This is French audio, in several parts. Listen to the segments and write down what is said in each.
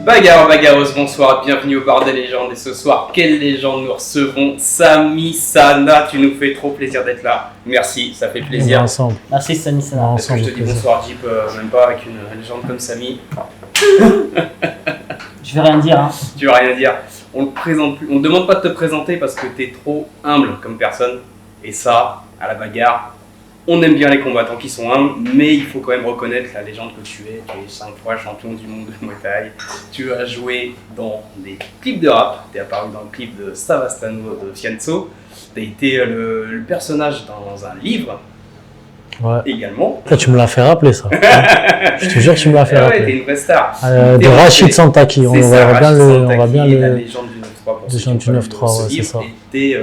Bagarre, bagarreuse, bonsoir, bienvenue au bar des légendes. Et ce soir, quelle légende nous recevons? Sami Sana, tu nous fais trop plaisir d'être là. Merci, ça fait plaisir. Ensemble. Merci Sami Sana. Est-ce que je te dis bonsoir Jeep, même pas avec une légende comme Sami? Je vais rien dire. Hein. Tu vas rien dire. On ne te demande pas de te présenter parce que tu es trop humble comme personne. Et ça, à la bagarre, on aime bien les combattants qui sont humbles, mais il faut quand même reconnaître la légende que tu es. Tu es 5 fois champion du monde de Muay Thai. Tu as joué dans des clips de rap. Tu es apparu dans le clip de Savastano de Fianzo. Tu as été le personnage dans un livre. Ouais. Également. Là, tu me l'as fait rappeler ça. Je te jure que tu me l'as fait rappeler. Ouais, t'es une vraie star. De Rachid Santaki, on va bien le. La légende du 9-3. Légende du 9-3, ouais, c'est ça. Et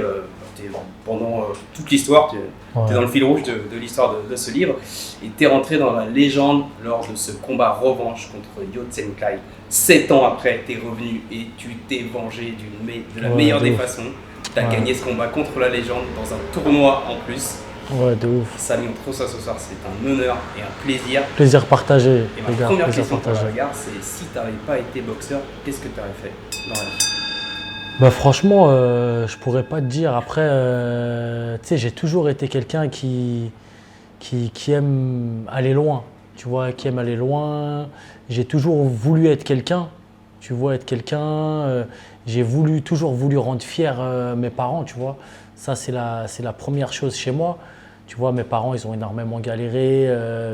pendant toute l'histoire, tu es dans le fil rouge de l'histoire de ce livre. Et tu es rentré dans la légende lors de ce combat revanche contre Yotsen Kai. 7 ans après, tu es revenu et tu t'es vengé de la meilleure des façons. Tu as gagné ce combat contre la légende dans un tournoi en plus. Ouais, de ouf. Sami, on te trouve ça ce soir, c'est un honneur et un plaisir. Plaisir partagé. Et ma première question pour la bagarre, c'est si tu n'avais pas été boxeur, qu'est-ce que tu aurais fait dans la vie? Bah franchement, je pourrais pas te dire. Après, tu sais, j'ai toujours été quelqu'un qui aime aller loin. Tu vois, qui aime aller loin. J'ai toujours voulu être quelqu'un. Tu vois, être quelqu'un. J'ai toujours voulu rendre fier mes parents, tu vois. Ça, c'est la première chose chez moi. Tu vois, mes parents, ils ont énormément galéré.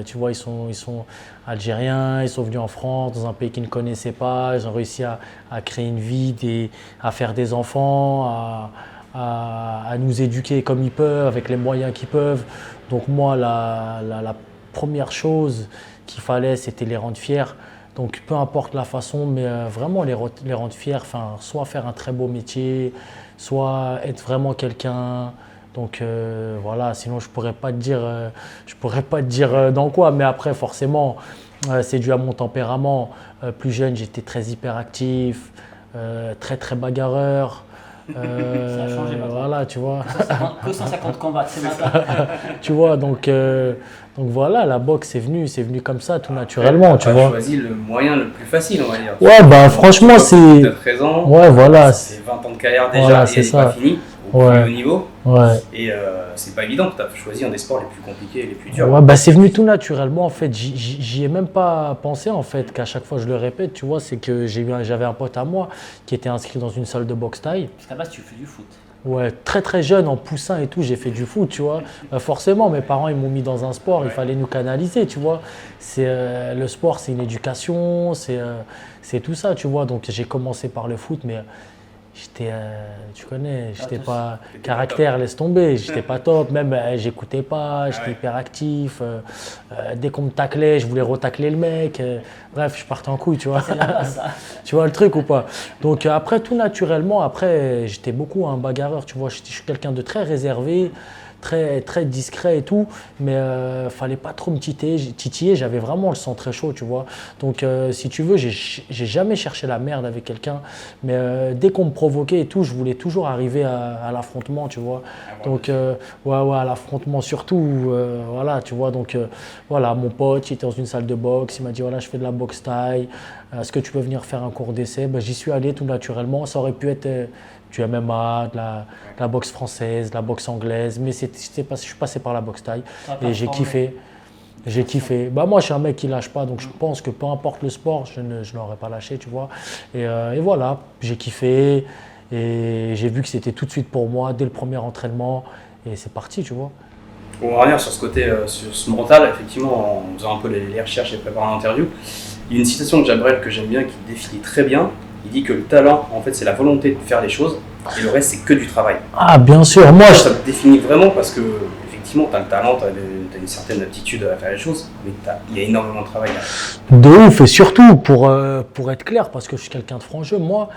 Tu vois, ils sont algériens, ils sont venus en France, dans un pays qu'ils ne connaissaient pas. Ils ont réussi à créer une vie, à faire des enfants, à nous éduquer comme ils peuvent, avec les moyens qu'ils peuvent. Donc moi, la première chose qu'il fallait, c'était les rendre fiers. Donc peu importe la façon, mais vraiment les rendre fiers. Enfin, soit faire un très beau métier, soit être vraiment quelqu'un. Donc voilà, sinon je pourrais pas te dire dans quoi, mais après forcément c'est dû à mon tempérament. Plus jeune, j'étais très hyperactif, très très bagarreur. Ça a changé maintenant. Voilà, tu vois. Que 150 combats, c'est maintenant. Tu vois, donc voilà, la boxe c'est venu comme ça, tout naturellement, tu vois. Tu as choisi le moyen le plus facile, on va dire. Ouais, bah franchement c'est. Tu as 13 ans, ouais, voilà. C'est 20 ans de carrière déjà, voilà, et elle n'est pas finie. Au plus haut niveau. Ouais. Et c'est pas évident, tu as choisi un des sports les plus compliqués et les plus durs. Ouais, bah c'est venu tout naturellement en fait. J'y ai même pas pensé en fait, qu'à chaque fois je le répète, tu vois, c'est que j'avais un pote à moi qui était inscrit dans une salle de boxe thaï. Parce qu'à la base, tu fais du foot. Ouais, très très jeune, en poussin et tout, j'ai fait du foot, tu vois. Forcément, mes parents ils m'ont mis dans un sport, il fallait nous canaliser, tu vois. Le sport, c'est une éducation, c'est tout ça, tu vois. Donc j'ai commencé par le foot, mais tu connais, j'étais pas caractère, laisse tomber, j'étais pas top, même j'écoutais pas, j'étais hyperactif. Dès qu'on me taclait, je voulais retacler le mec. Bref, je partais en couille, tu vois. Tu vois le truc ou pas? Donc après, tout naturellement, après, j'étais beaucoup un bagarreur, tu vois. Je suis quelqu'un de très réservé, très, très discret et tout, mais fallait pas trop me titiller, j'avais vraiment le sang très chaud, tu vois. Donc si tu veux, j'ai jamais cherché la merde avec quelqu'un, mais dès qu'on me provoquait et tout, je voulais toujours arriver à l'affrontement, tu vois. Donc à l'affrontement surtout, voilà, tu vois. Donc voilà, mon pote, il était dans une salle de boxe, il m'a dit voilà, je fais de la boxe thaï, est-ce que tu peux venir faire un cours d'essai? Ben, j'y suis allé tout naturellement, ça aurait pu être du MMA, de la boxe française, de la boxe anglaise, mais je suis passé par la boxe thaï et j'ai kiffé. J'ai kiffé. Bah moi, je suis un mec qui lâche pas, donc je pense que peu importe le sport, je n'aurais pas lâché, tu vois. Et voilà, j'ai kiffé et j'ai vu que c'était tout de suite pour moi dès le premier entraînement et c'est parti, tu vois. On va revenir sur ce côté, sur ce mental, effectivement, en faisant un peu les recherches et préparant l'interview. Il y a une citation de Jabrel que j'aime bien qui définit très bien. Il dit que le talent, en fait, c'est la volonté de faire les choses et le reste, c'est que du travail. Ah, bien sûr. Moi, ça te définit vraiment parce que, effectivement, tu as le talent, tu as une certaine aptitude à faire les choses, mais il y a énormément de travail là. De ouf, et surtout, pour être clair, parce que je suis quelqu'un de franc jeu, moi,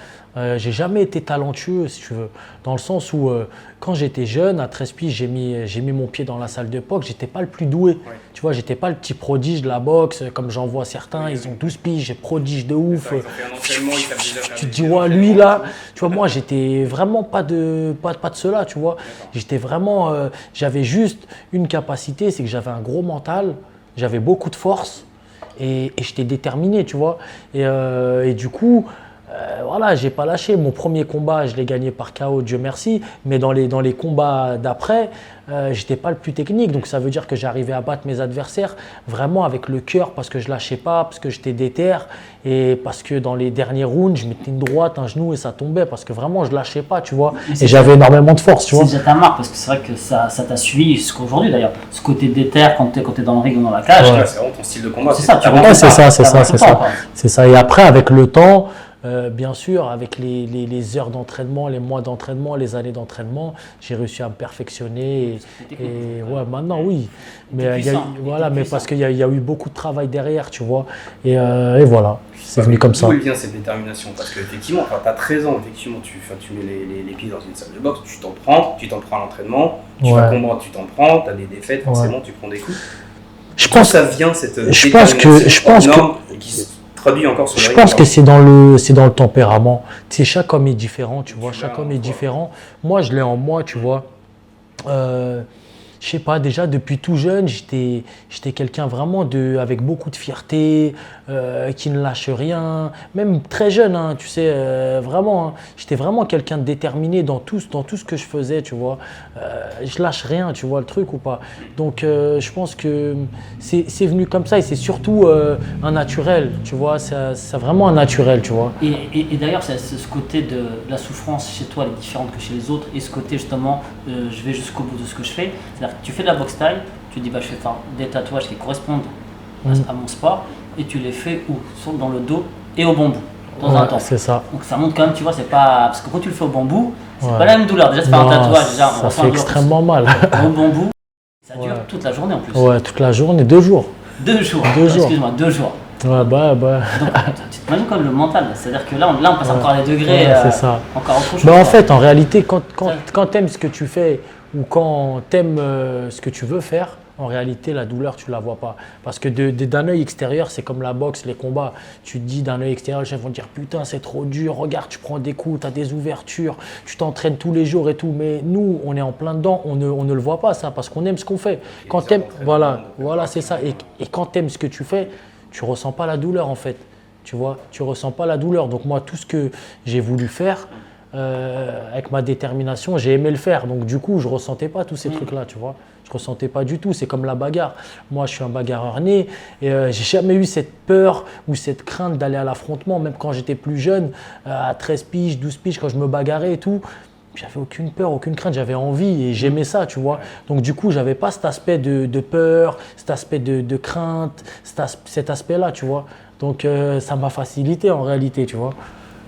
j'ai jamais été talentueux, si tu veux. Dans le sens où, quand j'étais jeune, à 13 piges, j'ai mis mon pied dans la salle de boxe, j'étais pas le plus doué. Ouais. Tu vois, j'étais pas le petit prodige de la boxe, comme j'en vois certains, ils ont 12 piges, j'ai prodige de ouf. Tu te dis, ouais, lui là, tu vois, moi, j'étais vraiment pas de cela, tu vois. J'étais vraiment, j'avais juste une capacité, c'est que j'avais un gros mental, j'avais beaucoup de force. et j'étais déterminé, tu vois. Et du coup, voilà, j'ai pas lâché. Mon premier combat, je l'ai gagné par KO, Dieu merci. Mais dans les combats d'après, j'étais pas le plus technique. Donc ça veut dire que j'arrivais à battre mes adversaires vraiment avec le cœur parce que je lâchais pas, parce que j'étais déter et parce que dans les derniers rounds, je mettais une droite, un genou et ça tombait parce que vraiment je lâchais pas, tu vois. Et j'avais énormément de force, tu vois. C'est déjà ta marque parce que c'est vrai que ça t'a suivi jusqu'à aujourd'hui d'ailleurs. Ce côté déter quand t'es dans le ring ou dans la cage. Ouais, c'est vraiment ton style de combat. C'est ça, tu vraiment- vois. Ouais, c'est ça. Quoi. C'est ça. Et après, avec le temps, bien sûr, avec les heures d'entraînement, les mois d'entraînement, les années d'entraînement, j'ai réussi à me perfectionner. Et ouais, maintenant, oui. Mais, voilà, mais parce qu'il y a eu beaucoup de travail derrière, tu vois. Et voilà, c'est venu comme ça. D'où elle vient cette détermination? Parce qu'effectivement, tu as 13 ans, effectivement, tu mets les pieds dans une salle de boxe, tu t'en prends à l'entraînement, tu vas combattre, tu t'en prends, tu as des défaites, forcément, tu prends des coups. Je pense ça vient cette je pense que qui se traduit encore sur le je ring. pense que c'est dans le tempérament. Tu sais, chaque homme est différent, tu vois. Chaque homme est différent. Moi, je l'ai en moi, tu vois. Je sais pas, déjà depuis tout jeune, j'étais quelqu'un vraiment avec beaucoup de fierté, qui ne lâche rien. Même très jeune, hein, tu sais, vraiment. Hein, j'étais vraiment quelqu'un de déterminé dans tout ce que je faisais, tu vois. Je lâche rien, tu vois le truc ou pas. Donc, je pense que c'est venu comme ça et c'est surtout un naturel, tu vois. C'est vraiment un naturel, tu vois. Et d'ailleurs, c'est ce côté de la souffrance chez toi, elle est différente que chez les autres. Et ce côté justement, je vais jusqu'au bout de ce que je fais. C'est-à-dire que tu fais de la boxe taille, tu te dis, bah, je vais faire des tatouages qui correspondent à mon sport. Et tu les fais où? Dans le dos et au bambou, de temps en temps. C'est ça. Donc ça montre quand même, tu vois, c'est pas. Parce que quand tu le fais au bambou, c'est pas la même douleur. Déjà, c'est pas un tatouage, déjà, on ça ressent fait la douleur. extrêmement mal. Au bambou, ça dure toute la journée en plus. Ouais, toute la journée, 2 jours. 2 jours. 2 jours. Excuse-moi, 2 jours. Ouais, bah. Donc, tu t'imagines quand même le mental, c'est-à-dire que là, on passe encore des degrés, c'est ça. encore autre chose. Bah, en fait, en réalité, quand tu aimes ce que tu fais ou quand tu aimes ce que tu veux faire, en réalité, la douleur, tu ne la vois pas. Parce que d'un œil extérieur, c'est comme la boxe, les combats. Tu te dis d'un œil extérieur, les gens vont te dire putain, c'est trop dur, regarde, tu prends des coups, tu as des ouvertures, tu t'entraînes tous les jours et tout. Mais nous, on est en plein dedans, on ne le voit pas ça parce qu'on aime ce qu'on fait. Quand t'aimes, voilà, c'est ça. Et quand tu aimes ce que tu fais, tu ne ressens pas la douleur en fait. Tu vois, tu ne ressens pas la douleur. Donc moi, tout ce que j'ai voulu faire, avec ma détermination, j'ai aimé le faire. Donc du coup, je ne ressentais pas tous ces trucs-là, tu vois. Je ne ressentais pas du tout. C'est comme la bagarre. Moi, je suis un bagarreur né et j'ai jamais eu cette peur ou cette crainte d'aller à l'affrontement. Même quand j'étais plus jeune, à 13 piges, 12 piges, quand je me bagarrais et tout, j'avais aucune peur, aucune crainte. J'avais envie et j'aimais ça, tu vois. Donc du coup, j'avais pas cet aspect de peur, cet aspect de crainte, cet aspect-là, tu vois. Donc ça m'a facilité en réalité, tu vois.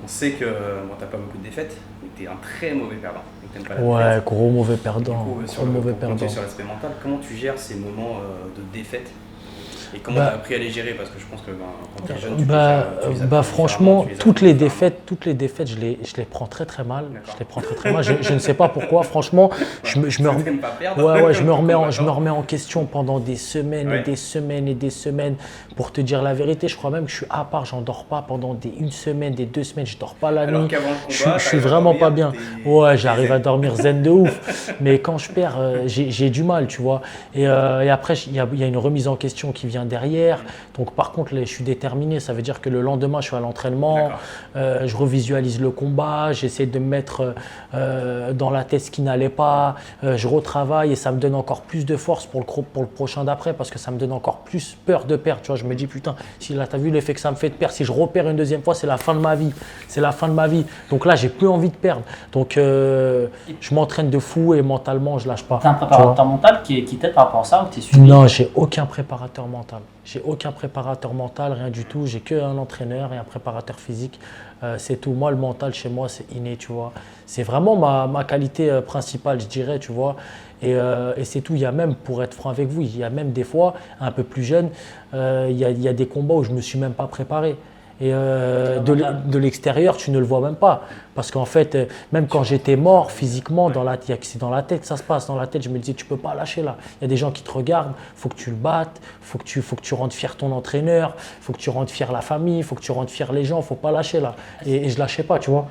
On sait que tu n'as pas beaucoup de défaites, mais tu es un très mauvais perdant. Donc, t'aimes pas la Ouais, défaite. gros mauvais perdant. Du coup, Gros mauvais pour perdant. continuer sur l'aspect mental, comment tu gères ces moments de défaite et comment tu as appris à les gérer? Parce que je pense que quand tu es jeune, tu les as franchement, tu les as toutes les différemment. défaites, je les prends très très mal. Je les prends très très mal. Je ne sais pas pourquoi. Franchement, je me T'aimes pas perdre. je me remets en question pendant des semaines et des semaines et des semaines. Pour te dire la vérité, je crois même que je suis à part. J'en dors pas pendant une semaine, des 2 semaines. Je dors pas la Alors nuit. qu'avant le combat, Je suis vraiment pas bien. Ouais, j'arrive à dormir zen de ouf. Mais quand je perds, j'ai du mal, tu vois. Et après, il y a une remise en question qui vient derrière. Donc par contre, là, je suis déterminé. Ça veut dire que le lendemain, je suis à l'entraînement. Je revisualise le combat. J'essaie de me mettre dans la tête ce qui n'allait pas. Je retravaille et ça me donne encore plus de force pour le prochain d'après parce que ça me donne encore plus peur de perdre. Tu vois, je me dis putain, si là, t'as vu l'effet que ça me fait de perdre. Si je repère une deuxième fois, c'est la fin de ma vie. C'est la fin de ma vie. Donc là, j'ai plus envie de perdre. Donc je m'entraîne de fou et mentalement, je lâche pas. T'as un préparateur mental qui t'aide par rapport à ça ou t'es suivi? Non, j'ai aucun préparateur mental. J'ai aucun préparateur mental, rien du tout. J'ai qu'un entraîneur et un préparateur physique. C'est tout. Moi, le mental, chez moi, c'est inné, tu vois. C'est vraiment ma qualité principale, je dirais, tu vois. Et c'est tout. Il y a même, pour être franc avec vous, il y a même des fois, un peu plus jeune, il y a des combats où je ne me suis même pas préparé. Et mental. de l'extérieur, tu ne le vois même pas. Parce qu'en fait, même quand j'étais mort, physiquement, c'est dans la tête que ça se passe. Dans la tête, je me disais, tu peux pas lâcher là. Il y a des gens qui te regardent, il faut que tu le battes, faut que tu rendes fier ton entraîneur, il faut que tu rendes fier la famille, il faut que tu rendes fier les gens, il faut pas lâcher là. Et je lâchais pas, tu vois.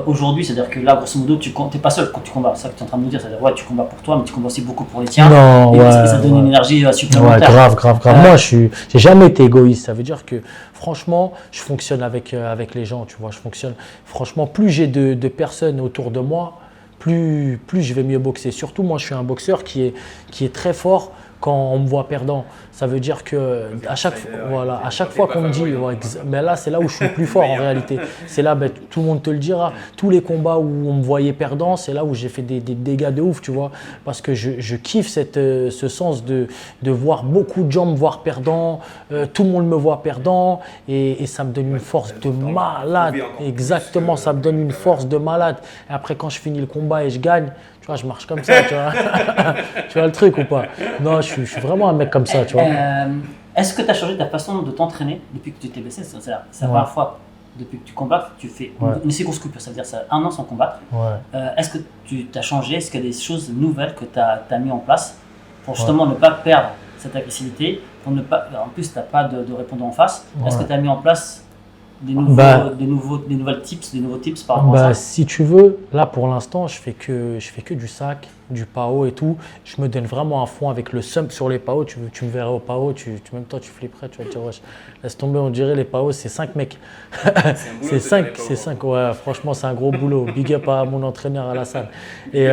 Aujourd'hui, c'est-à-dire que là, grosso modo, tu n'es pas seul quand tu combats. C'est ça que tu es en train de nous dire. C'est-à-dire, ouais, tu combats pour toi, mais tu combats aussi beaucoup pour les tiens. Non, et ouais, ça donne une énergie ouais, supplémentaire. grave. Moi, j'ai jamais été égoïste. Ça veut dire que, franchement, je fonctionne avec les gens, tu vois. Je fonctionne. Franchement, plus j'ai de personnes autour de moi, plus je vais mieux boxer. Surtout, moi, je suis un boxeur qui est très fort quand on me voit perdant. Ça veut dire que à chaque fois qu'on me dit, mais là, c'est là où je suis le plus fort en réalité. C'est là, tout le monde te le dira. Tous les combats où on me voyait perdant, c'est là où j'ai fait des dégâts de ouf, tu vois. Parce que je kiffe ce sens de voir beaucoup de gens me voir perdant, tout le monde me voit perdant, et ça me donne une force de malade. Exactement, ça me donne une force de malade. Et après, quand je finis le combat et je gagne, tu vois, je marche comme ça, tu vois. Tu vois le truc ou pas? Non, je suis vraiment un mec comme ça, tu vois. Est-ce que tu as changé ta façon de t'entraîner depuis que tu t'es blessé? C'est la première fois depuis que tu combats, tu fais une séquence coupure, ça veut dire ça, 1 an sans combattre. Est-ce que tu t'as changé? Est-ce qu'il y a des choses nouvelles que tu as mis en place pour justement ne pas perdre cette agressivité, pour ne pas, en plus tu n'as pas de répondant en face? Est-ce que tu as mis en place des nouveaux tips par rapport à ça? Si tu veux, là pour l'instant, je fais que du sac, du PAO et tout. Je me donne vraiment à fond avec le sump sur les PAO. Tu me verrais au PAO, même toi tu flipperais, tu vas te dire wesh, laisse tomber, on dirait les PAO, c'est 5 mecs. C'est 5, ouais, franchement c'est un gros boulot. Big up à mon entraîneur à la salle. Et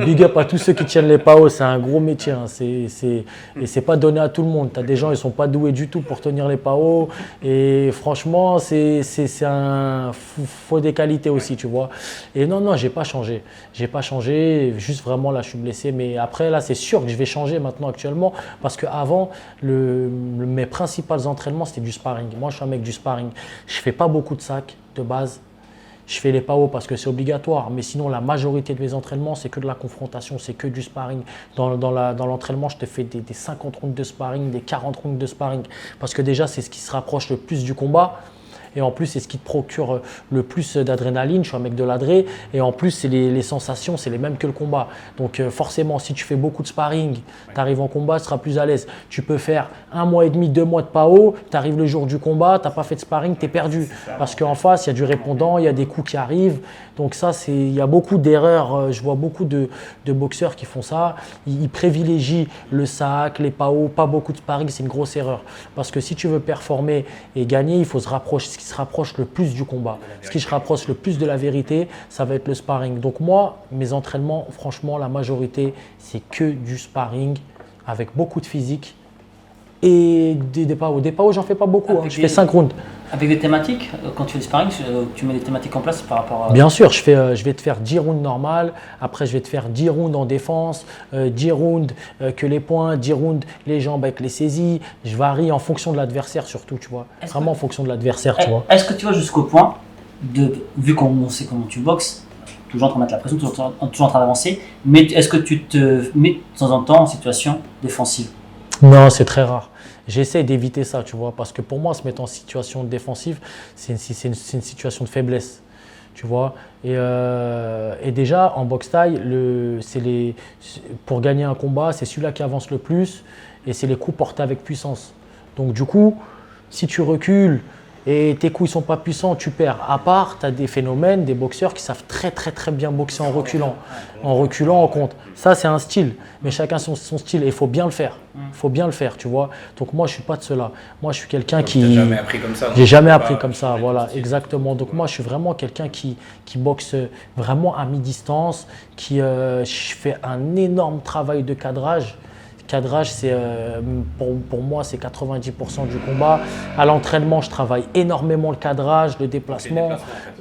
big up à tous ceux qui tiennent les PAO, c'est un gros métier. Hein. Et c'est pas donné à tout le monde. Tu as des gens, ils sont pas doués du tout pour tenir les PAO. Et franchement, c'est un faut des qualités aussi, tu vois. Et non, j'ai pas changé. Juste vraiment là, je suis blessé. Mais après, là, c'est sûr que je vais changer maintenant actuellement. Parce qu'avant, mes principaux entraînements, c'était du sparring. Moi, je suis un mec du sparring. Je fais pas beaucoup de sacs de base. Je fais les PAO parce que c'est obligatoire, mais sinon la majorité de mes entraînements, c'est que de la confrontation, c'est que du sparring. Dans l'entraînement, je te fais des 50 rounds de sparring, des 40 rounds de sparring, parce que déjà, c'est ce qui se rapproche le plus du combat. Et en plus, c'est ce qui te procure le plus d'adrénaline. Je suis un mec de l'adré. Et en plus, c'est les sensations, c'est les mêmes que le combat. Donc forcément, si tu fais beaucoup de sparring, tu arrives en combat, tu seras plus à l'aise. Tu peux faire 1 mois et demi, 2 mois de PAO, tu arrives le jour du combat, tu n'as pas fait de sparring, tu es perdu. Parce qu'en face, il y a du répondant, il y a des coups qui arrivent. Donc ça, il y a beaucoup d'erreurs. Je vois beaucoup de boxeurs qui font ça. Ils privilégient le sac, les PAO, pas beaucoup de sparring. C'est une grosse erreur. Parce que si tu veux performer et gagner, il faut se rapprocher. Ce qui se rapproche le plus du combat, ce qui se rapproche le plus de la vérité, ça va être le sparring. Donc moi, mes entraînements, franchement, la majorité, c'est que du sparring avec beaucoup de physique et des PAO. Des PAO, j'en fais pas beaucoup. Je fais 5 rounds. Avec des thématiques, quand tu fais du sparring, tu mets des thématiques en place par rapport à… Bien sûr, je vais te faire 10 rounds normales, après je vais te faire 10 rounds en défense, 10 rounds que les points, 10 rounds les jambes avec les saisies. Je varie en fonction de l'adversaire surtout, tu vois. Vraiment en fonction de l'adversaire, tu vois. Est-ce que tu vas jusqu'au point vu qu'on sait comment tu boxes, toujours en train de mettre la pression, toujours en train d'avancer, mais est-ce que tu te mets de temps en temps en situation défensive? Non, c'est très rare. J'essaie d'éviter ça, tu vois, parce que pour moi, se mettre en situation défensive, c'est une situation de faiblesse, tu vois. Et déjà, en boxe taille, pour gagner un combat, c'est celui-là qui avance le plus et c'est les coups portés avec puissance. Donc du coup, si tu recules et tes coups ne sont pas puissants, tu perds. À part, tu as des phénomènes, des boxeurs qui savent très bien boxer en reculant. En reculant, on compte. Ça, c'est un style, mais chacun son style et il faut bien le faire. Il faut bien le faire, tu vois. Donc moi, je ne suis pas de cela. Moi, je suis quelqu'un qui… Tu n'as jamais appris comme ça. J'ai jamais appris comme ça, voilà, exactement. Donc moi, je suis vraiment quelqu'un qui boxe vraiment à mi-distance, je fais un énorme travail de cadrage. Cadrage, pour moi, c'est 90% du combat. À l'entraînement, je travaille énormément le cadrage, le déplacement,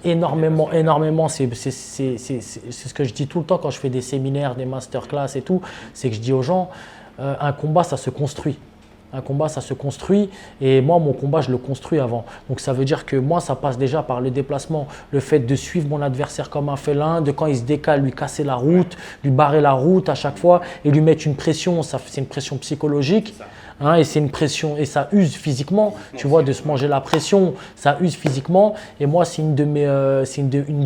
énormément. C'est ce que je dis tout le temps quand je fais des séminaires, des masterclass et tout. C'est que je dis aux gens, un combat, ça se construit. Un combat, ça se construit et moi, mon combat, je le construis avant. Donc, ça veut dire que moi, ça passe déjà par le déplacement, le fait de suivre mon adversaire comme un félin, de quand il se décale, lui casser la route, lui barrer la route à chaque fois et lui mettre une pression, c'est une pression psychologique. Hein, et c'est une pression, et ça use physiquement, tu vois, de se manger la pression, ça use physiquement. Et moi, c'est une de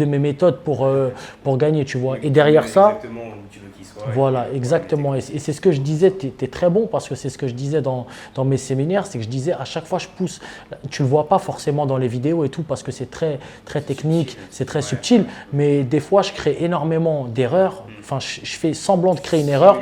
mes méthodes pour gagner, tu vois. Et derrière ça, exactement où tu veux qu'il soit. voilà, exactement. Et c'est ce que je disais, tu es très bon parce que c'est ce que je disais dans mes séminaires, c'est que je disais à chaque fois je pousse, tu le vois pas forcément dans les vidéos et tout parce que c'est très, très technique, c'est très subtil, mais des fois je crée énormément d'erreurs, enfin je fais semblant de créer une erreur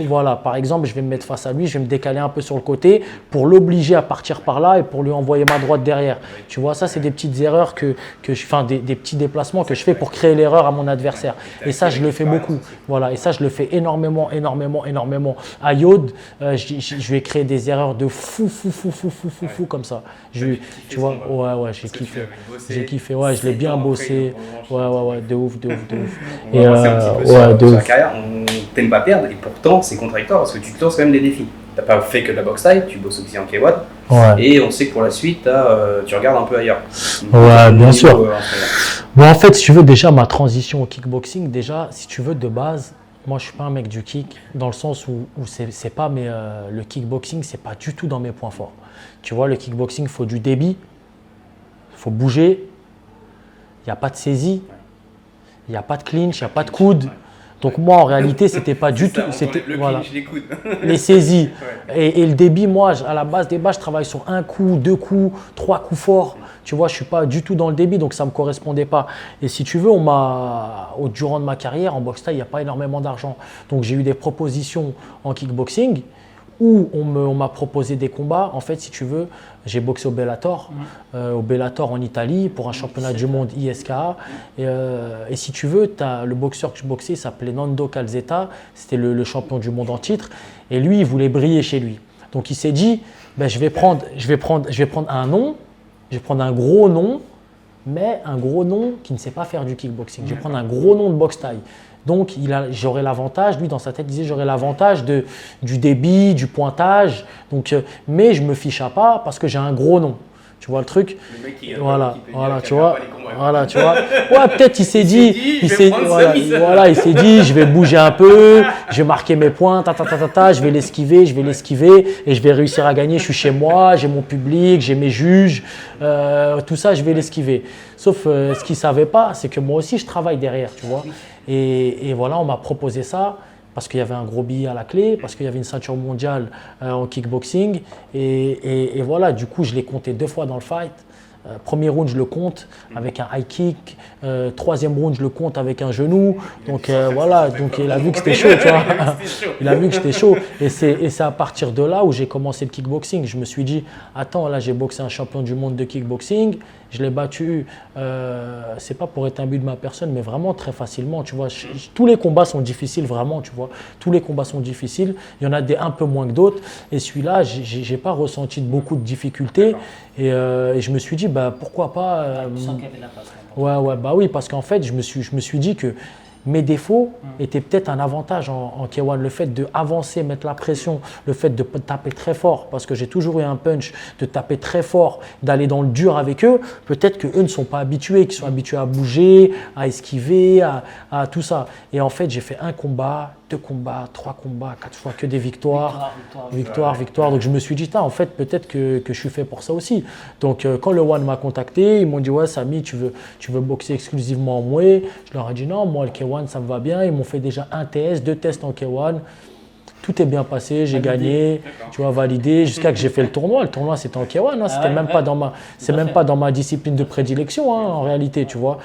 voilà, par exemple je vais me mettre face à lui, je vais me décaler un peu sur le côté pour l'obliger à partir par là et pour lui envoyer ma droite derrière. Tu vois, ça c'est des petites erreurs des petits déplacements que je fais pour créer l'erreur à mon adversaire. Et ça je le fais beaucoup. Voilà, et ça, je le fais énormément. À Yod, je vais créer des erreurs de fou comme ça. Tu vois, ouais, j'ai kiffé. J'ai kiffé, ouais, je l'ai bien bossé. Ouais, de ouf. On va avancer un petit peu sur la carrière. On t'aime pas perdre, et pourtant, c'est contradictoire parce que tu te lances quand même des défis. T'as pas fait que de la boxe taille, tu bosses aussi en K1. Ouais. Et on sait que pour la suite, tu regardes un peu ailleurs. Ouais, bien sûr. Bon, en fait, si tu veux, déjà, ma transition au kickboxing, déjà, si tu veux, de base, moi, je suis pas un mec du kick, dans le sens où c'est pas, mais le kickboxing, c'est pas du tout dans mes points forts. Tu vois, le kickboxing, il faut du débit, il faut bouger, il n'y a pas de saisie, il n'y a pas de clinch, il n'y a pas de coude. Donc moi, en réalité, c'était pas du tout. C'était voilà, les saisies. Et le débit, moi, à la base des bases, je travaille sur un coup, deux coups, trois coups forts. Tu vois, je suis pas du tout dans le débit, donc ça me correspondait pas. Et si tu veux, durant de ma carrière, en boxe taille, il n'y a pas énormément d'argent. Donc j'ai eu des propositions en kickboxing où on m'a proposé des combats. En fait, si tu veux, j'ai boxé au Bellator en Italie pour un championnat du monde ISKA. Et si tu veux, le boxeur que je boxais s'appelait Nando Calzetta, c'était le champion du monde en titre. Et lui, il voulait briller chez lui. Donc il s'est dit, je vais prendre un nom, je vais prendre un gros nom, mais un gros nom qui ne sait pas faire du kickboxing. Je vais prendre un gros nom de boxe taille. Donc, j'aurais l'avantage, lui dans sa tête, il disait j'aurais l'avantage du débit, du pointage. Donc, mais je ne me fiche pas parce que j'ai un gros nom. Tu vois le truc? Le mec qui tu vois. Ouais, peut-être il s'est dit, il s'est dit, je vais bouger un peu, je vais marquer mes points, je vais l'esquiver et je vais réussir à gagner. Je suis chez moi, j'ai mon public, j'ai mes juges, tout ça, je vais l'esquiver. Sauf ce qu'il ne savait pas, c'est que moi aussi, je travaille derrière, tu vois. Et voilà, on m'a proposé ça parce qu'il y avait un gros billet à la clé, parce qu'il y avait une ceinture mondiale en kickboxing. Et voilà, du coup, je l'ai compté 2 fois dans le fight. Premier round, je le compte avec un high kick. Troisième round, je le compte avec un genou. Donc voilà, donc il a vu que c'était chaud, tu vois. Il a vu que j'étais chaud. Et c'est à partir de là où j'ai commencé le kickboxing. Je me suis dit, attends, là, j'ai boxé un champion du monde de kickboxing. Je l'ai battu, c'est pas pour être un but de ma personne, mais vraiment très facilement, tu vois. Tous les combats sont difficiles, vraiment, tu vois. Tous les combats sont difficiles. Il y en a des un peu moins que d'autres. Et celui-là, j'ai pas ressenti beaucoup de difficultés. Et je me suis dit, pourquoi pas. Tu sens qu'il y avait de la place. Ouais, oui, parce qu'en fait, je me suis dit que mes défauts étaient peut-être un avantage en K1. Le fait d'avancer, mettre la pression, le fait de taper très fort, parce que j'ai toujours eu un punch, de taper très fort, d'aller dans le dur avec eux, peut-être qu'eux ne sont pas habitués, qu'ils sont habitués à bouger, à esquiver, à tout ça. Et en fait, j'ai fait 1 combat, 2 combats, 3 combats, 4 fois que des victoires. Victoire. Donc je me suis dit, en fait, peut-être que je suis fait pour ça aussi. Donc quand le One m'a contacté, ils m'ont dit, ouais, Samy, tu veux boxer exclusivement en Muay? Je leur ai dit, non, moi, le K1, ça me va bien. Ils m'ont fait déjà 1 TS, 2 tests en K1. Tout est bien passé, j'ai gagné, tu vois, validé, jusqu'à que j'ai fait le tournoi. Le tournoi, c'était en K1, c'était même pas dans ma discipline de prédilection, en réalité, tu vois.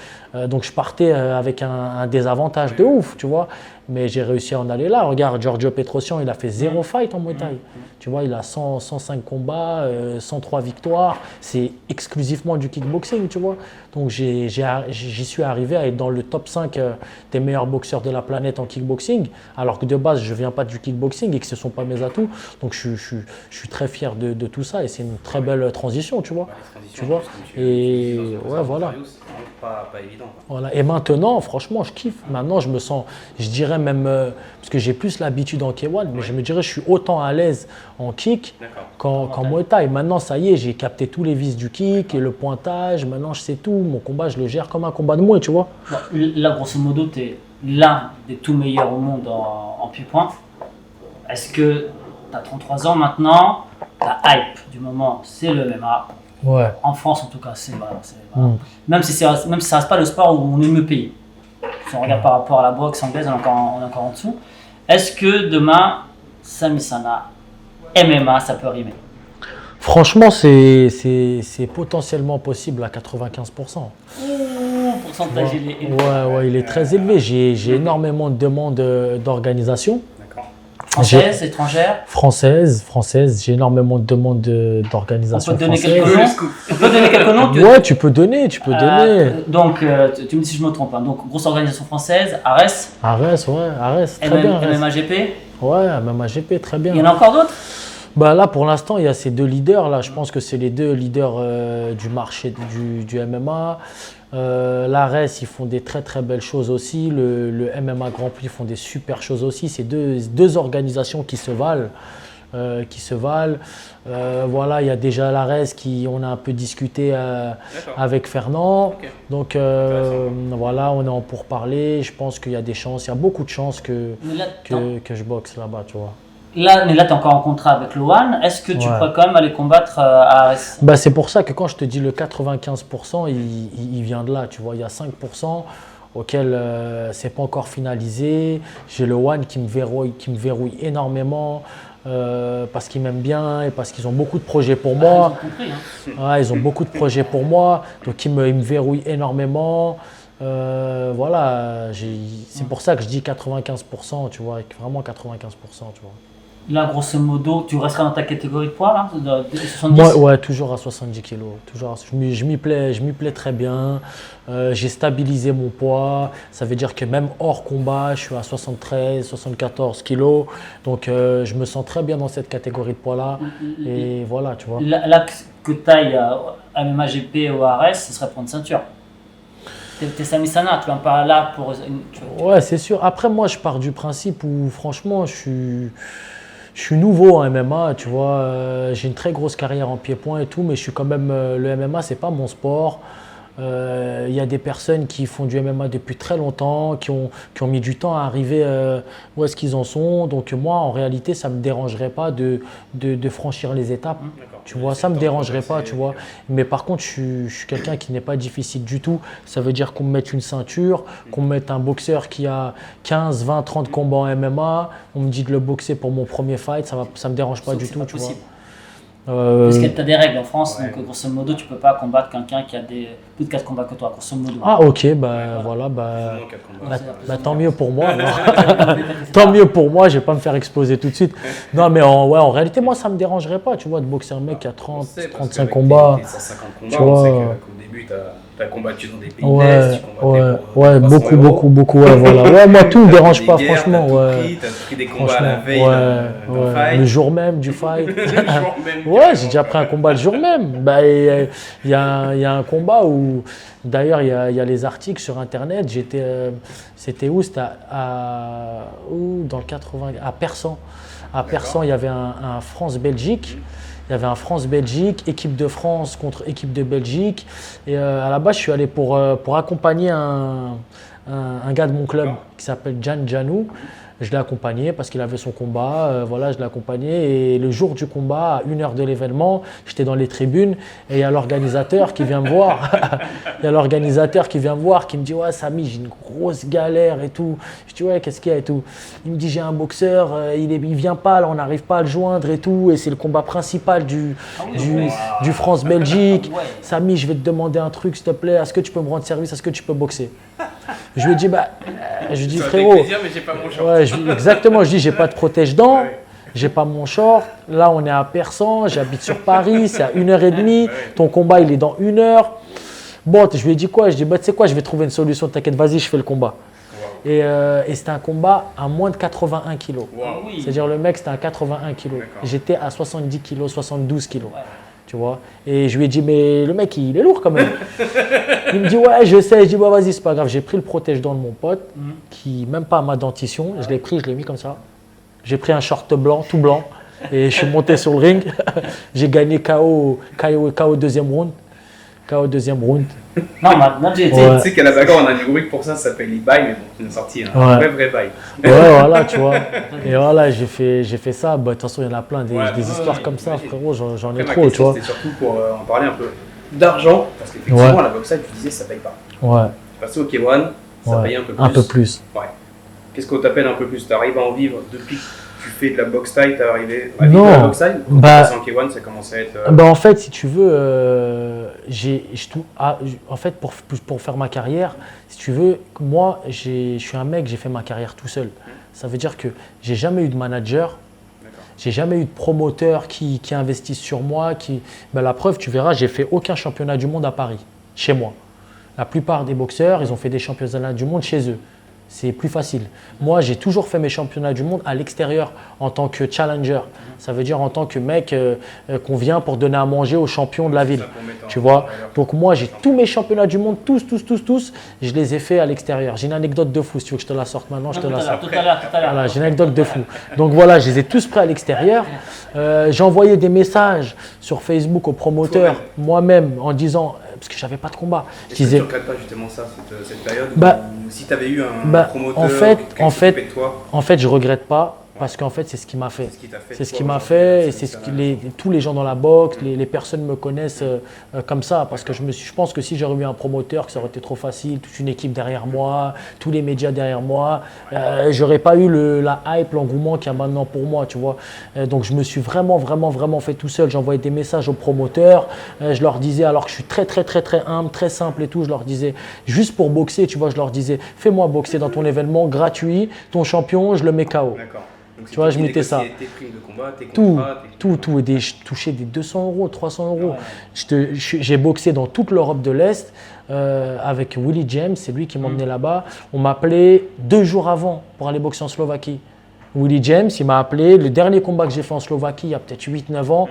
Donc, je partais avec un désavantage de ouf, tu vois. Mais j'ai réussi à en aller là. Regarde, Giorgio Petrosian, il a fait 0 fight en Muay Thai. Tu vois, il a 105 combats, 103 victoires. C'est exclusivement du kickboxing, tu vois. Donc, j'y suis arrivé à être dans le top 5 des meilleurs boxeurs de la planète en kickboxing. Alors que de base, je ne viens pas du kickboxing et que ce ne sont pas mes atouts. Donc, je suis très fier de tout ça et c'est une très belle transition, tu vois. Et ouais, voilà. Pas évident. Voilà. Et maintenant, franchement, je kiffe. Maintenant, je me sens, je dirais même, parce que j'ai plus l'habitude en K1, mais je me dirais je suis autant à l'aise en kick qu'en Muay Thai. Maintenant, ça y est, j'ai capté tous les vices du kick et le pointage. Maintenant, je sais tout. Mon combat, je le gère comme un combat de Muay, tu vois. Bon, là, grosso modo, tu es l'un des tout meilleurs au monde en pied-point. Est-ce que tu as 33 ans maintenant, la hype du moment, c'est le MMA. Ouais. En France, en tout cas, voilà. Même si ça reste pas le sport où on est mieux payé. Si on regarde par rapport à la boxe anglaise, on est encore en dessous. Est-ce que demain, Samy Sana, MMA, ça peut rimer? Franchement, c'est potentiellement possible à 95%. Pourcentage, il est élevé. Ouais, il est très élevé. J'ai énormément de demandes d'organisation. D'accord. Française, étrangère? Française. J'ai énormément de demandes d'organisation On peut donner française. quelques noms? On peut donner quelques noms? Ouais, tu peux donner. Donc, tu me dis si je me trompe. Hein. Donc, grosse organisation française, Ares, Ares, très bien. Ares. MMAGP. Ouais, MMAGP, très bien. Il y en a encore d'autres? Bah là, pour l'instant, il y a ces deux leaders. Là, je pense que c'est les deux leaders du marché du MMA. L'Ares, ils font des très très belles choses aussi. Le MMA Grand Prix font des super choses aussi. C'est deux organisations qui se valent. Voilà, il y a déjà l'Ares on a un peu discuté avec Fernand. Okay. Donc voilà, on est en pourparlers. Je pense qu'il y a des chances, il y a beaucoup de chances que je boxe là-bas, tu vois. Mais là, tu es encore en contrat avec Loan. Est-ce que tu pourrais quand même aller combattre à Ares? Bah, c'est pour ça que quand je te dis le 95%, il vient de là. Tu vois, il y a 5% auquel c'est pas encore finalisé. J'ai le One qui me verrouille énormément parce qu'ils m'aiment bien et parce qu'ils ont beaucoup de projets pour moi. Ils ont compris, hein. Ouais, ils ont beaucoup de projets pour moi, donc ils me verrouillent énormément. Voilà, c'est pour ça que je dis 95%, tu vois, vraiment 95%, tu vois. Là, grosso modo, tu resteras dans ta catégorie de poids, là, de 70? Moi, ouais, toujours à 70 kg. Je m'y plais très bien. J'ai stabilisé mon poids. Ça veut dire que même hors combat, je suis à 73, 74 kg. Donc, je me sens très bien dans cette catégorie de poids-là. Et voilà, tu vois. Là que tu ailles à MMAGP ou à Ares, ce serait pour une ceinture. T'es Samy Sana, tu vas pas là pour... Ouais, c'est sûr. Après, moi, je pars du principe où, franchement, je suis nouveau en MMA, tu vois. J'ai une très grosse carrière en pied-point et tout, mais je suis quand même... le MMA, c'est pas mon sport. Il y a des personnes qui font du MMA depuis très longtemps, qui ont mis du temps à arriver où est-ce qu'ils en sont. Donc moi, en réalité, ça ne me dérangerait pas de franchir les étapes. Tu vois, ça ne me dérangerait pas, tu vois. Mais par contre, je suis quelqu'un qui n'est pas difficile du tout. Ça veut dire qu'on me mette une ceinture, qu'on me mette un boxeur qui a 15, 20, 30 combats en MMA. On me dit de le boxer pour mon premier fight, ça ne me dérange pas du tout, tu vois. Parce que tu as des règles en France, donc grosso modo, tu ne peux pas combattre quelqu'un qui a plus de 4 combats que toi, grosso modo. Ah ok, voilà, tant mieux pour moi. Tant mieux pour moi, je ne vais pas me faire exploser tout de suite. Non mais en réalité, moi ça ne me dérangerait pas, tu vois, de boxer un mec qui a 30, 35 combats. 150 combats, tu vois, on sait qu'au début, tu as combattu dans des pays d'Est, tu combattais beaucoup, ouais, voilà. Ouais, moi tout ne me dérange pas, franchement. Tu as pris des combats à la veille d'un fight. Le jour même du fight. Ouais, j'ai déjà pris un combat le jour même. Bah, il y a un combat où, d'ailleurs, il y a les articles sur Internet. C'était où? C'était dans le 80, à Persan. À Persan, il y avait un France-Belgique. Il y avait un France-Belgique, équipe de France contre équipe de Belgique. Et à la base, je suis allé pour accompagner un gars de mon club qui s'appelle Jan Janou. Je l'ai accompagné parce qu'il avait son combat, voilà, je l'ai accompagné et le jour du combat, à 1 heure de l'événement, j'étais dans les tribunes et il y a l'organisateur qui vient me voir. Qui me dit « Ouais, Samy, j'ai une grosse galère et tout. » Je dis « Ouais, qu'est-ce qu'il y a et tout ?» Il me dit « J'ai un boxeur, il vient pas, là, on n'arrive pas à le joindre et tout et c'est le combat principal du France-Belgique. Samy, je vais te demander un truc, s'il te plaît, est-ce que tu peux me rendre service, est-ce que tu peux boxer ?» Je lui ai dit, frérot, plaisir, mais j'ai pas mon short. Exactement, je dis, j'ai pas de protège-dents, j'ai pas mon short. Là, on est à Persan, j'habite sur Paris, c'est à 1h30. Ton combat, il est dans 1 heure. Bon, je lui ai dit quoi? Je dis, tu sais quoi, je vais trouver une solution, t'inquiète, vas-y, je fais le combat. Wow. Et c'était un combat à moins de 81 kilos. Wow. C'est-à-dire, le mec, c'était à 81 kilos. J'étais à 70 kilos, 72 kilos. Ouais. Tu vois, et je lui ai dit, mais le mec, il est lourd quand même. Il me dit, ouais, je sais. Je dis, bah, vas-y, c'est pas grave. J'ai pris le protège-dents de mon pote, qui, même pas à ma dentition, je l'ai pris, je l'ai mis comme ça. J'ai pris un short blanc, tout blanc, et je suis monté sur le ring. J'ai gagné KO deuxième round. KO deuxième round. Non, maintenant j'ai été. Ouais. Tu sais qu'à la bagarre, on a une rubrique pour ça s'appelle les bails, mais bon, tu nous as sorti un vrai bail. Ouais, voilà, tu vois. Et voilà, j'ai fait ça. Bah, de toute façon, il y en a plein, des histoires comme ça, frérot, j'en ai Après, ma trop, tu question, vois. c'était surtout pour en parler un peu d'argent, parce qu'effectivement, à la boxe, tu disais ça paye pas. Ouais, Passé au K1, ça ouais. paye un peu plus. Un peu plus. Ouais. Qu'est-ce qu'on t'appelle un peu plus? Tu arrives à en vivre depuis que tu fais de la boxe style, tu arrivé à vivre de la boxe style? Quand Bah, tu passé en K1, ça commence à être. Bah, en fait, si tu veux, en fait, pour faire ma carrière, si tu veux, moi, je suis un mec, j'ai fait ma carrière tout seul. Ça veut dire que j'ai jamais eu de manager, j'ai jamais eu de promoteur qui investisse sur moi. Ben, la preuve, tu verras, j'ai fait aucun championnat du monde à Paris, chez moi. La plupart des boxeurs, ils ont fait des championnats du monde chez eux. C'est plus facile. Moi, j'ai toujours fait mes championnats du monde à l'extérieur en tant que challenger. Ça veut dire en tant que mec qu'on vient pour donner à manger aux champions de la ville. Tu vois? Donc moi, j'ai tous mes championnats du monde, tous, je les ai faits à l'extérieur. J'ai une anecdote de fou. Si tu veux que je te la sorte maintenant, je te la sors. Tout à l'heure. Voilà, j'ai une anecdote de fou. Donc voilà, je les ai tous pris à l'extérieur. J'ai envoyé des messages sur Facebook aux promoteurs, moi-même, en disant, parce que je n'avais pas de combat. Est-ce que tu ne regrettes pas justement ça, cette période où si tu avais eu un promoteur en fait, de toi? En fait, je ne regrette pas. Parce qu'en fait, c'est ce qui m'a fait. C'est ce qui m'a fait et c'est ce que tous les gens dans la boxe, les personnes me connaissent comme ça. Parce que je pense que si j'aurais eu un promoteur, que ça aurait été trop facile, toute une équipe derrière moi, tous les médias derrière moi, j'aurais pas eu la hype, l'engouement qu'il y a maintenant pour moi, tu vois. Donc je me suis vraiment fait tout seul. J'envoyais des messages aux promoteurs. Je leur disais, alors que je suis très humble, très simple et tout, je leur disais, juste pour boxer, tu vois, je leur disais, fais-moi boxer dans ton événement gratuit, ton champion, je le mets KO. D'accord. Donc, tu vois, je mettais ça. Tes primes de combat, tes tout. contrats, Et je touchais des 200 €, 300 €. J'ai boxé dans toute l'Europe de l'Est avec Willie James, c'est lui qui m'emmenait là-bas. On m'appelait 2 jours avant pour aller boxer en Slovaquie. Willie James, il m'a appelé. Le dernier combat que j'ai fait en Slovaquie, il y a peut-être 8-9 ans,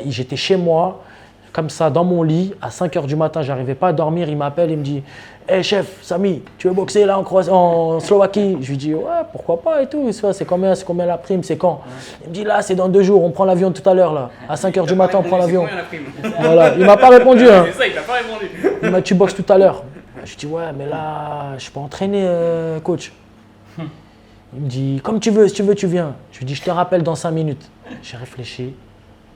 j'étais chez moi, comme ça, dans mon lit, à 5 h du matin, je n'arrivais pas à dormir. Il m'appelle, il me dit, hey chef, Samy, tu veux boxer là en Slovaquie? Je lui dis, ouais, pourquoi pas et tout. C'est combien la prime? C'est quand? Il me dit, là, c'est dans 2 jours. On prend l'avion tout à l'heure, là. À 5 h du matin, on prend l'avion. Voilà. Il ne m'a pas répondu. Hein. C'est ça, il t'a pas répondu. Il m'a dit, tu boxes tout à l'heure. Je lui dis, ouais, mais là, je ne suis pas entraîné, coach. Il me dit, comme tu veux, si tu veux, tu viens. Je lui dis, je te rappelle dans 5 minutes. J'ai réfléchi.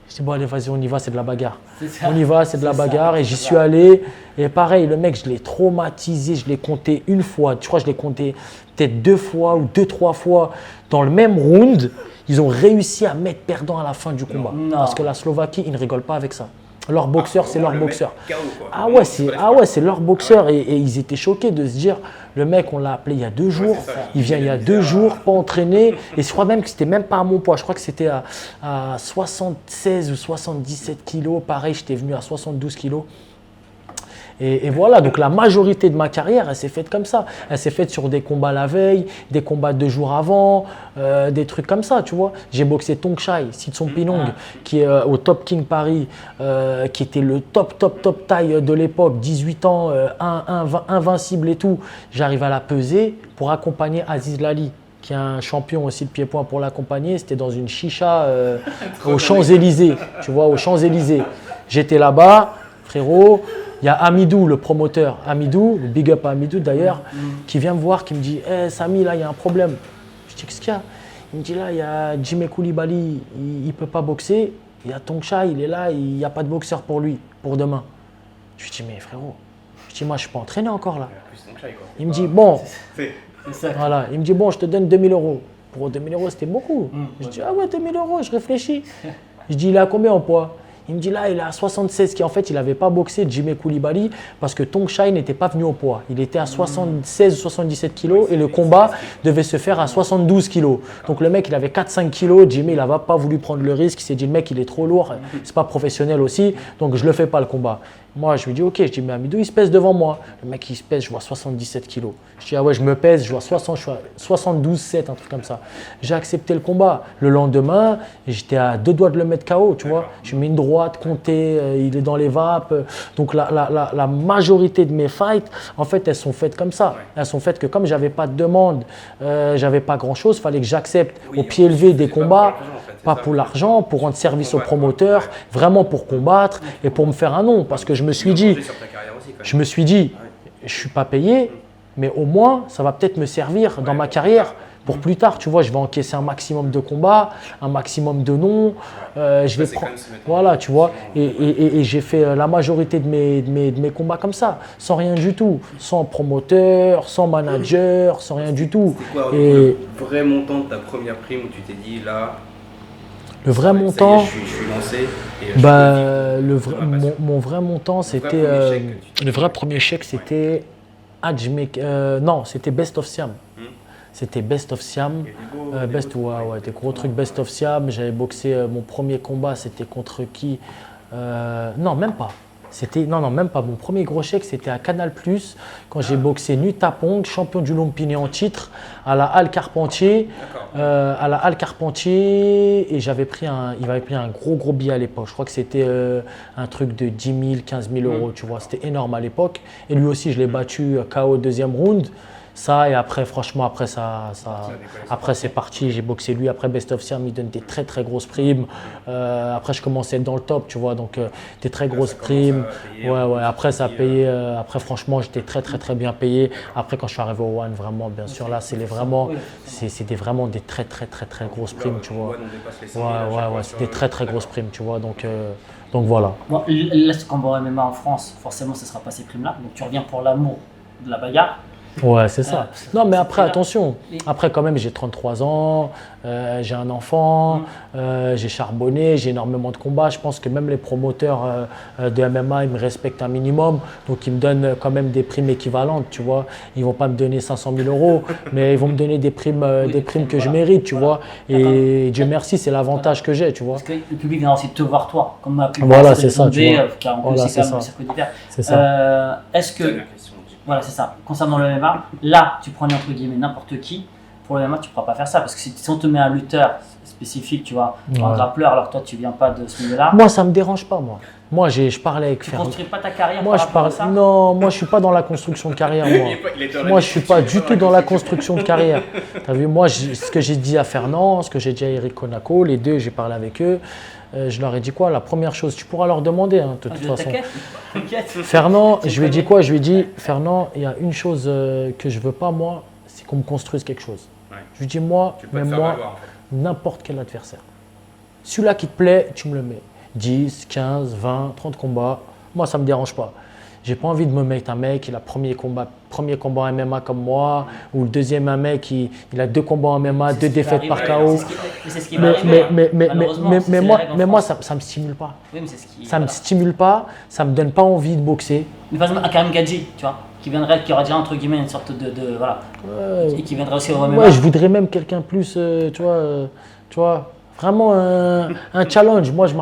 Je dis, bon, allez, vas-y, on y va, c'est de la bagarre. On y va, c'est de la bagarre. Et j'y suis allé. Et pareil, le mec, je l'ai traumatisé. Je l'ai compté une fois. Je crois que je l'ai compté peut-être 2 fois ou 2-3 fois. Dans le même round, ils ont réussi à mettre perdant à la fin du combat. Non. Parce que la Slovaquie, ils ne rigolent pas avec ça. Leur boxeur, c'est leur boxeur. KO, quoi. Ah ouais, c'est leur boxeur. Et ils étaient choqués de se dire, le mec, on l'a appelé il y a 2 jours. Il vient il y a 2 jours, pas entraîné. Et je crois même que c'était même pas à mon poids. Je crois que c'était à 76 ou 77 kilos. Pareil, j'étais venu à 72 kilos. Et voilà, donc la majorité de ma carrière, elle s'est faite comme ça. Elle s'est faite sur des combats la veille, des combats 2 jours avant, des trucs comme ça, tu vois. J'ai boxé Tongchai, Sitsongpinong, qui est au Top King Paris, qui était le top taille de l'époque, 18 ans, invincible et tout. J'arrive à la peser pour accompagner Aziz Lali, qui est un champion aussi de pied-point pour l'accompagner. C'était dans une chicha aux Champs-Élysées, tu vois, aux Champs-Élysées. J'étais là-bas, frérot. Il y a Amidou, le promoteur, Amidou, le big up à Amidou d'ailleurs, qui vient me voir, qui me dit hey, Samy, là, il y a un problème. Je dis qu'est-ce qu'il y a? Il me dit là, il y a Jimmy Koulibaly, il ne peut pas boxer. Il y a Tongchai, il est là, il n'y a pas de boxeur pour lui, pour demain. Je lui dis mais frérot, je dis moi, je ne suis pas entraîné encore là. Il me dit bon, voilà, il me dit bon, je te donne 2000 €. Pour 2000 € c'était beaucoup. Je dis ah ouais, 2000 €, je réfléchis. Je dis il est à combien en poids? Il me dit là, il est à 76, qui en fait, il n'avait pas boxé Jimmy Koulibaly parce que Tongchai n'était pas venu au poids. Il était à 76 ou 77 kilos et le combat devait se faire à 72 kilos. Donc le mec, il avait 4-5 kilos. Jimmy, il n'avait pas voulu prendre le risque. Il s'est dit, le mec, il est trop lourd. C'est pas professionnel aussi. Donc je ne le fais pas le combat. Moi, je lui dis, ok, je dis, mais Amidou, il se pèse devant moi. Le mec, il se pèse, je vois 77 kilos. Je dis, ah ouais, je me pèse, je vois 72,7, un truc comme ça. J'ai accepté le combat. Le lendemain, j'étais à 2 doigts de le mettre KO, tu vois. Je mets une droite, compté, il est dans les vapes. Donc, la majorité de mes fights, en fait, elles sont faites comme ça. Elles sont faites que comme j'avais pas de demande, j'avais pas grand-chose, il fallait que j'accepte au pied levé des combats. Pas pour l'argent, pour rendre service aux promoteurs, vraiment pour combattre et pour me faire un nom. Parce que je me suis dit, je ne suis pas payé, mais au moins, ça va peut-être me servir dans ma carrière. Pour plus tard, tu vois, je vais encaisser un maximum de combats, un maximum de noms. Je vais prendre, voilà, tu vois. Et j'ai fait la majorité de mes combats comme ça, sans rien du tout, sans promoteur, sans manager, sans rien du tout. C'est quoi le vrai montant de ta première prime où tu t'es dit là? Le vrai montant, je suis lancé. Mon vrai montant, c'était le vrai premier chèque, c'était non, c'était Best of Siam. C'était Best of Siam, des gros trucs Best of Siam. J'avais boxé mon premier combat, c'était contre qui? Non, même pas. Non, même pas. Mon premier gros chèque, c'était à Canal+, quand j'ai boxé Nutapong, champion du Lumpini en titre, à la Halle Carpentier. Et il avait pris un gros billet à l'époque. Je crois que c'était un truc de 10 000, 15 000 euros, tu vois. C'était énorme à l'époque. Et lui aussi, je l'ai battu KO deuxième round. Ça, et après, franchement, après c'est parti, j'ai boxé lui. Après Best of Siam, il donne des très grosses primes. Après, je commençais à être dans le top, tu vois, donc des très grosses primes. Après, ça a payé. Après, franchement, j'étais très bien payé. Après, quand je suis arrivé au One, vraiment, bien sûr, là, c'était vraiment des très grosses primes, tu vois. C'était très grosses primes, tu vois, donc voilà. Bon, là, ce combat MMA en France, forcément, ce ne sera pas ces primes-là. Donc, tu reviens pour l'amour de la bagarre. Ouais, c'est ça. Non, mais après, attention. Après, quand même, j'ai 33 ans, j'ai un enfant, j'ai charbonné, j'ai énormément de combats. Je pense que même les promoteurs de MMA, ils me respectent un minimum. Donc, ils me donnent quand même des primes équivalentes, tu vois. Ils ne vont pas me donner 500 000 euros, mais ils vont me donner des primes que je mérite, tu vois. Et Dieu merci, c'est l'avantage que j'ai, tu vois. Parce que le public vient aussi te voir, toi. Comme ma public, voilà, c'est ça, tu vois. Voilà, c'est ça. C'est ça. Est-ce que... Voilà, c'est ça. Concernant le MMA, là, tu prenais entre guillemets n'importe qui. Pour le MMA, tu ne pourras pas faire ça. Parce que si on te met un lutteur spécifique, tu vois, un grappleur, alors toi, tu ne viens pas de ce milieu-là. Moi, ça ne me dérange pas, moi. Moi, je parlais avec Fernand. Tu ne construis pas ta carrière moi, par rapport à ça? Non, moi, je ne suis pas dans la construction de carrière, moi. Moi, je ne suis pas du tout dans la construction de carrière. Tu as vu, moi, ce que j'ai dit à Fernand, ce que j'ai dit à Eric Conaco, les deux, j'ai parlé avec eux. Je leur ai dit quoi? La première chose, tu pourras leur demander, hein, de toute façon. Fernand, je lui ai dit quoi? Je lui ai dit, Fernand, il y a une chose que je ne veux pas, moi, c'est qu'on me construise quelque chose. Ouais. Je lui ai dit, moi, n'importe quel adversaire. Celui-là qui te plaît, tu me le mets. 10, 15, 20, 30 combats, moi, ça ne me dérange pas. J'ai pas envie de me mettre un mec, il a premier combat en MMA comme moi, ou le deuxième un mec, il a 2 combats en MMA, 2 défaites par KO. C'est ce qui m'arrive. Mais moi, ça me stimule pas. Oui, mais ça me stimule pas, ça me donne pas envie de boxer. Mais par exemple, un Karim Gadji, tu vois, qui aurait déjà entre guillemets une sorte de voilà, et qui viendrait aussi au MMA. Ouais, je voudrais même quelqu'un plus, tu vois. Vraiment un challenge. Moi, je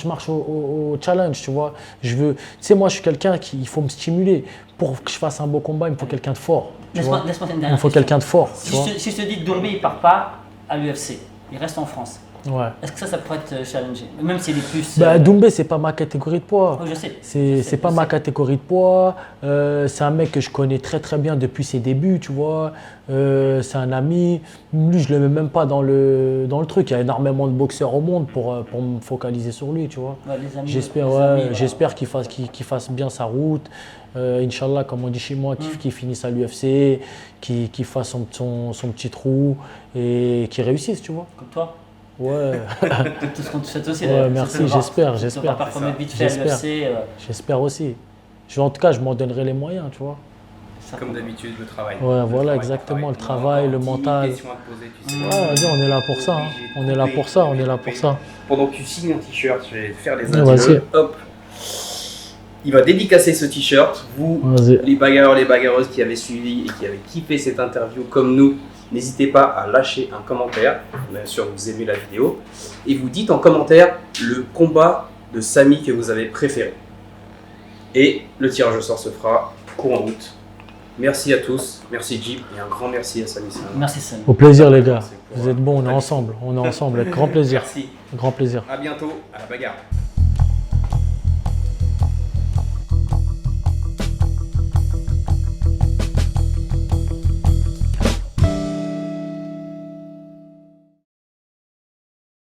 marche au challenge, tu vois. Tu sais, moi, je suis quelqu'un il faut me stimuler. Pour que je fasse un beau combat, il me faut quelqu'un de fort. Laisse-moi une dernière question. Il me faut quelqu'un de fort. Si je te dis que Doumbé, il part pas à l'UFC, il reste en France. Ouais. Est-ce que ça pourrait être challengé? Même s'il est plus. Doumbé, c'est pas ma catégorie de poids. Oh, je sais. C'est pas ma catégorie de poids. C'est un mec que je connais très bien depuis ses débuts, tu vois. C'est un ami. Lui, je le mets même pas dans le truc. Il y a énormément de boxeurs au monde pour me focaliser sur lui, tu vois. Ouais, j'espère qu'il fasse bien sa route. Inch'Allah, comme on dit chez moi, qu'il finisse à l'UFC, qu'il fasse son petit trou et qu'il réussisse, tu vois. Comme toi. Ouais. Tout ce qu'on te souhaite aussi. Ouais, merci, j'espère. J'espère aussi. En tout cas, je m'en donnerai les moyens, tu vois. Comme d'habitude, le travail. Ouais, voilà, exactement, le travail, le mental. Ouais, vas-y, on est là pour ça. On est là pour ça. Pendant que tu signes un t-shirt, je vais faire les adieux. Hop. Il va dédicacer ce t-shirt. Vous, les bagarreurs, les bagarreuses qui avaient suivi et qui avaient kiffé cette interview comme nous, n'hésitez pas à lâcher un commentaire. Bien sûr, vous aimez la vidéo. Et vous dites en commentaire le combat de Samy que vous avez préféré. Et le tirage au sort se fera courant août. Merci à tous. Merci Jeep et un grand merci à Samy. Merci Samy. Au plaisir les gars. Vous êtes bons, on est ensemble. Avec grand plaisir. Merci. Grand plaisir. À bientôt. À la bagarre.